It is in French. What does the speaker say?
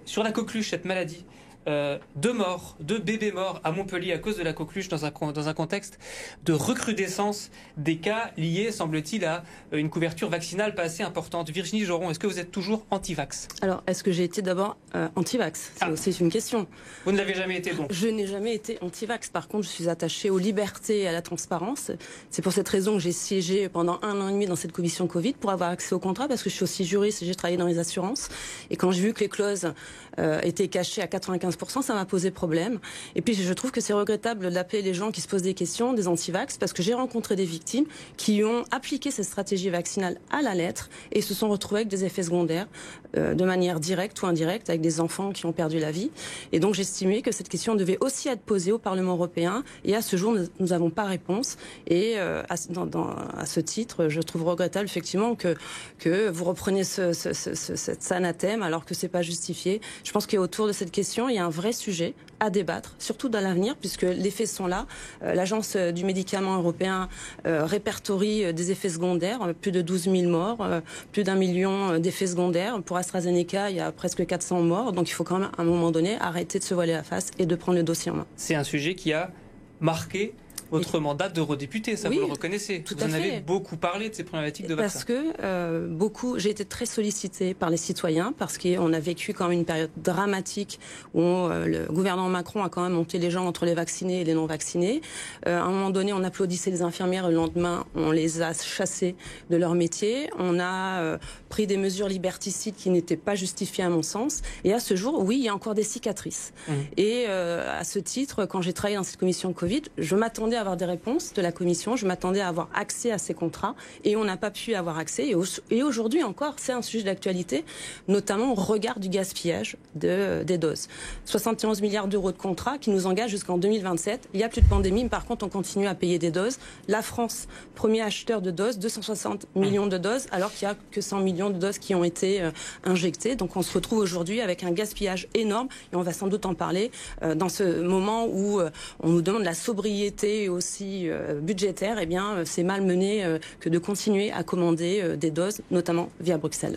Sur la coqueluche, cette maladie, 2 bébés morts à Montpellier à cause de la coqueluche dans un contexte de recrudescence des cas liés, semble-t-il, à une couverture vaccinale pas assez importante. Virginie Joron, est-ce que vous êtes toujours anti-vax? Alors, est-ce que j'ai été d'abord anti-vax? C'est une question. Vous ne l'avez jamais été donc? Je n'ai jamais été anti-vax. Par contre, je suis attachée aux libertés et à la transparence. C'est pour cette raison que j'ai siégé pendant 1 an et demi dans cette commission Covid pour avoir accès au contrat, parce que je suis aussi juriste et j'ai travaillé dans les assurances. Et quand j'ai vu que les clauses étaient cachées à 95%, ça m'a posé problème. Et puis, je trouve que c'est regrettable d'appeler les gens qui se posent des questions des anti-vax, parce que j'ai rencontré des victimes qui ont appliqué cette stratégie vaccinale à la lettre et se sont retrouvés avec des effets secondaires de manière directe ou indirecte, avec des enfants qui ont perdu la vie. Et donc, j'estimais que cette question devait aussi être posée au Parlement européen. Et à ce jour, nous n'avons pas réponse. Et à ce titre, je trouve regrettable effectivement que vous repreniez cet anathème alors que c'est pas justifié. Je pense qu'autour de cette question, il y a un vrai sujet à débattre, surtout dans l'avenir, puisque les faits sont là. L'Agence du médicament européen répertorie des effets secondaires, plus de 12 000 morts, plus d'1 million d'effets secondaires. Pour AstraZeneca, il y a presque 400 morts. Donc il faut quand même, à un moment donné, arrêter de se voiler la face et de prendre le dossier en main. C'est un sujet qui a marqué votre mandat d'eurodéputé, ça vous le reconnaissez. Vous en avez beaucoup parlé de ces problématiques de vaccins. Parce que j'ai été très sollicitée par les citoyens, parce qu'on a vécu quand même une période dramatique où le gouvernement Macron a quand même monté les gens entre les vaccinés et les non vaccinés. À un moment donné, on applaudissait les infirmières, le lendemain, on les a chassées de leur métier. On a pris des mesures liberticides qui n'étaient pas justifiées à mon sens. Et à ce jour, oui, il y a encore des cicatrices. Et à ce titre, quand j'ai travaillé dans cette commission Covid, je m'attendais à avoir des réponses de la commission, je m'attendais à avoir accès à ces contrats et on n'a pas pu avoir accès. Et aujourd'hui encore, c'est un sujet d'actualité, notamment au regard du gaspillage des doses. 71 milliards d'euros de contrats qui nous engagent jusqu'en 2027. Il n'y a plus de pandémie, mais par contre, on continue à payer des doses. La France, premier acheteur de doses, 260 millions de doses, alors qu'il n'y a que 100 millions de doses qui ont été injectées. Donc on se retrouve aujourd'hui avec un gaspillage énorme et on va sans doute en parler dans ce moment où on nous demande la sobriété aussi budgétaire. Eh bien, c'est malmené que de continuer à commander des doses, notamment via Bruxelles.